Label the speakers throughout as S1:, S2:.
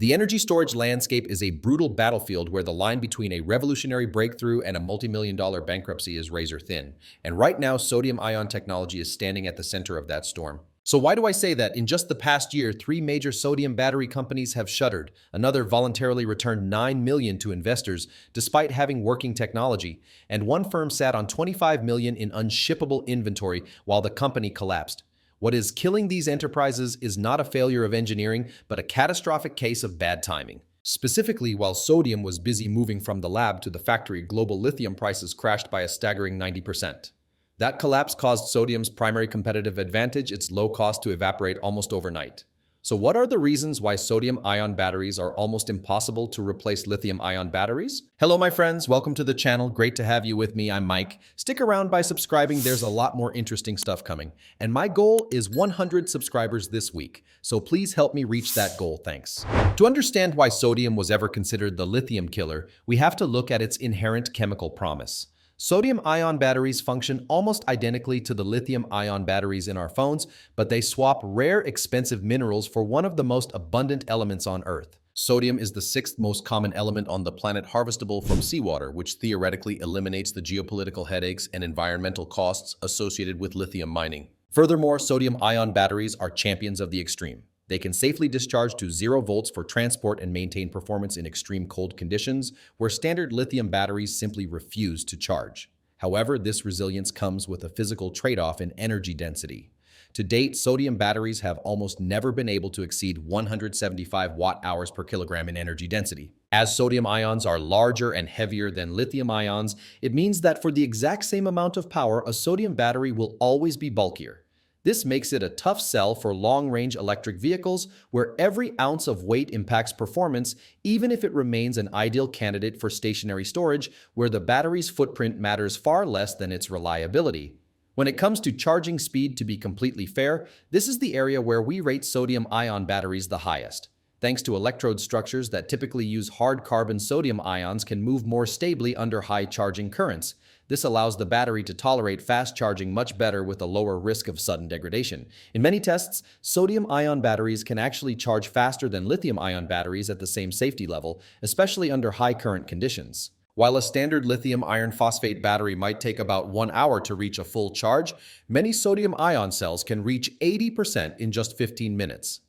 S1: The energy storage landscape is a brutal battlefield where the line between a revolutionary breakthrough and a multi-million-dollar bankruptcy is razor thin. And right now, sodium-ion technology is standing at the center of that storm. So why do I say that? In just the past year, three major sodium battery companies have shuttered. Another voluntarily returned $9 million to investors despite having working technology. And one firm sat on $25 million in unshippable inventory while the company collapsed. What is killing these enterprises is not a failure of engineering, but a catastrophic case of bad timing. Specifically, while sodium was busy moving from the lab to the factory, global lithium prices crashed by a staggering 90%. That collapse caused sodium's primary competitive advantage, its low cost, to evaporate almost overnight. So what are the reasons why sodium-ion batteries are almost impossible to replace lithium-ion batteries? Hello, my friends. Welcome to the channel. Great to have you with me. I'm Mike. Stick around by subscribing. There's a lot more interesting stuff coming. And my goal is 100 subscribers this week. So please help me reach that goal. Thanks. To understand why sodium was ever considered the lithium killer, we have to look at its inherent chemical promise. Sodium-ion batteries function almost identically to the lithium-ion batteries in our phones, but they swap rare, expensive minerals for one of the most abundant elements on Earth. Sodium is the sixth most common element on the planet, harvestable from seawater, which theoretically eliminates the geopolitical headaches and environmental costs associated with lithium mining. Furthermore, sodium-ion batteries are champions of the extreme. They can safely discharge to 0 volts for transport and maintain performance in extreme cold conditions, where standard lithium batteries simply refuse to charge. However, this resilience comes with a physical trade-off in energy density. To date, sodium batteries have almost never been able to exceed 175 watt-hours per kilogram in energy density. As sodium ions are larger and heavier than lithium ions, it means that for the exact same amount of power, a sodium battery will always be bulkier. This makes it a tough sell for long-range electric vehicles where every ounce of weight impacts performance, even if it remains an ideal candidate for stationary storage where the battery's footprint matters far less than its reliability. When it comes to charging speed, to be completely fair, this is the area where we rate sodium-ion batteries the highest. Thanks to electrode structures that typically use hard carbon, sodium ions can move more stably under high charging currents. This allows the battery to tolerate fast charging much better with a lower risk of sudden degradation. In many tests, sodium-ion batteries can actually charge faster than lithium-ion batteries at the same safety level, especially under high current conditions. While a standard lithium iron phosphate battery might take about 1 hour to reach a full charge, many sodium-ion cells can reach 80% in just 15 minutes.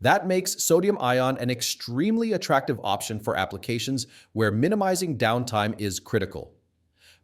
S1: That makes sodium-ion an extremely attractive option for applications where minimizing downtime is critical.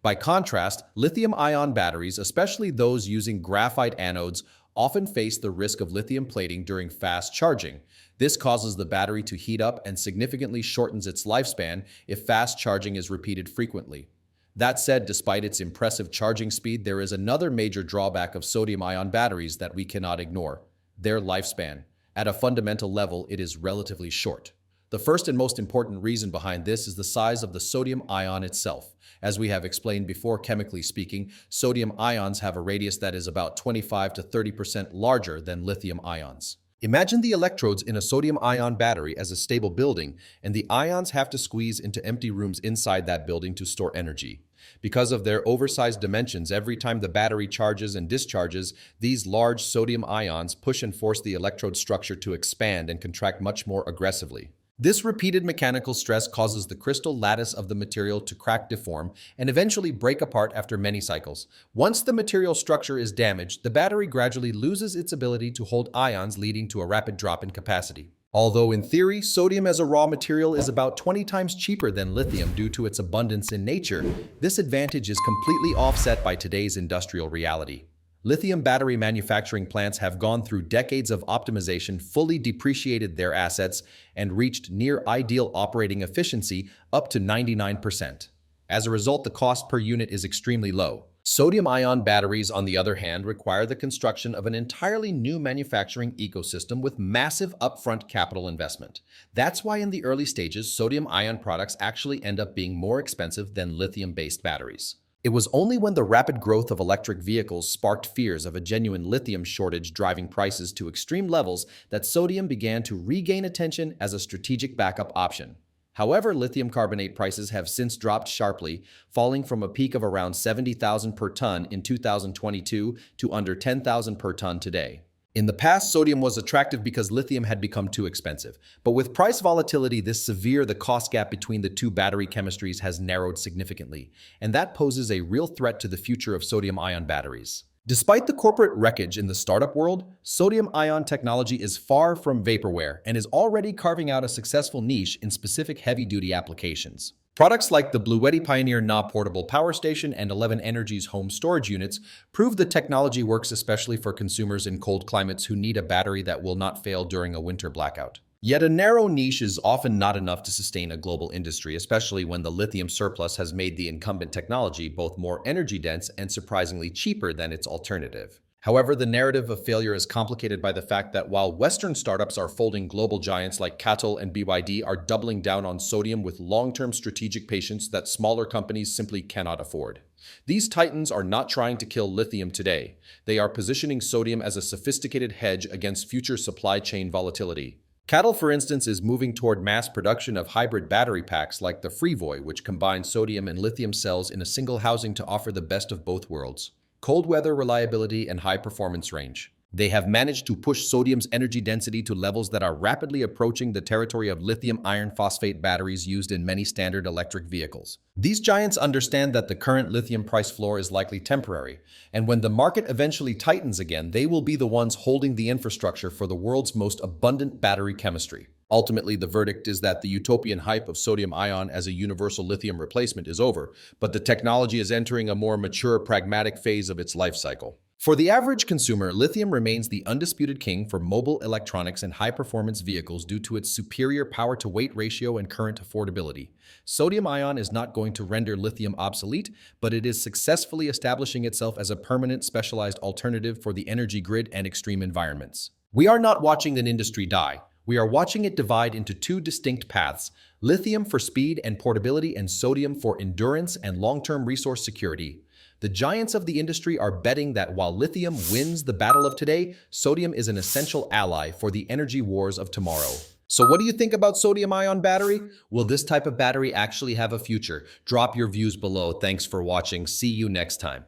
S1: By contrast, lithium-ion batteries, especially those using graphite anodes, often face the risk of lithium plating during fast charging. This causes the battery to heat up and significantly shortens its lifespan if fast charging is repeated frequently. That said, despite its impressive charging speed, there is another major drawback of sodium-ion batteries that we cannot ignore: their lifespan. At a fundamental level, it is relatively short. The first and most important reason behind this is the size of the sodium ion itself. As we have explained before, chemically speaking, sodium ions have a radius that is about 25 to 30% larger than lithium ions. Imagine the electrodes in a sodium-ion battery as a stable building, and the ions have to squeeze into empty rooms inside that building to store energy. Because of their oversized dimensions, every time the battery charges and discharges, these large sodium ions push and force the electrode structure to expand and contract much more aggressively. This repeated mechanical stress causes the crystal lattice of the material to crack, deform, and eventually break apart after many cycles. Once the material structure is damaged, the battery gradually loses its ability to hold ions, leading to a rapid drop in capacity. Although in theory, sodium as a raw material is about 20 times cheaper than lithium due to its abundance in nature, this advantage is completely offset by today's industrial reality. Lithium battery manufacturing plants have gone through decades of optimization, fully depreciated their assets, and reached near ideal operating efficiency, up to 99%. As a result, the cost per unit is extremely low. Sodium-ion batteries, on the other hand, require the construction of an entirely new manufacturing ecosystem with massive upfront capital investment. That's why in the early stages, sodium-ion products actually end up being more expensive than lithium-based batteries. It was only when the rapid growth of electric vehicles sparked fears of a genuine lithium shortage driving prices to extreme levels that sodium began to regain attention as a strategic backup option. However, lithium carbonate prices have since dropped sharply, falling from a peak of around $70,000 per ton in 2022 to under $10,000 per ton today. In the past, sodium was attractive because lithium had become too expensive. But with price volatility this severe, the cost gap between the two battery chemistries has narrowed significantly, and that poses a real threat to the future of sodium-ion batteries. Despite the corporate wreckage in the startup world, sodium-ion technology is far from vaporware and is already carving out a successful niche in specific heavy-duty applications. Products like the Bluetti Pioneer Na portable power station and 11 Energy's home storage units prove the technology works especially for consumers in cold climates who need a battery that will not fail during a winter blackout. Yet a narrow niche is often not enough to sustain a global industry, especially when the lithium surplus has made the incumbent technology both more energy-dense and surprisingly cheaper than its alternative. However, the narrative of failure is complicated by the fact that while Western startups are folding, global giants like CATL and BYD are doubling down on sodium with long-term strategic patience that smaller companies simply cannot afford. These titans are not trying to kill lithium today. They are positioning sodium as a sophisticated hedge against future supply chain volatility. CATL, for instance, is moving toward mass production of hybrid battery packs like the Freevoy, which combine sodium and lithium cells in a single housing to offer the best of both worlds: cold weather reliability and high performance range. They have managed to push sodium's energy density to levels that are rapidly approaching the territory of lithium iron phosphate batteries used in many standard electric vehicles. These giants understand that the current lithium price floor is likely temporary, and when the market eventually tightens again, they will be the ones holding the infrastructure for the world's most abundant battery chemistry. Ultimately, the verdict is that the utopian hype of sodium-ion as a universal lithium replacement is over, but the technology is entering a more mature, pragmatic phase of its life cycle. For the average consumer, lithium remains the undisputed king for mobile electronics and high-performance vehicles due to its superior power-to-weight ratio and current affordability. Sodium-ion is not going to render lithium obsolete, but it is successfully establishing itself as a permanent, specialized alternative for the energy grid and extreme environments. We are not watching an industry die. We are watching it divide into two distinct paths: lithium for speed and portability and sodium for endurance and long-term resource security. The giants of the industry are betting that while lithium wins the battle of today, sodium is an essential ally for the energy wars of tomorrow. So what do you think about sodium-ion battery? Will this type of battery actually have a future? Drop your views below. Thanks for watching. See you next time.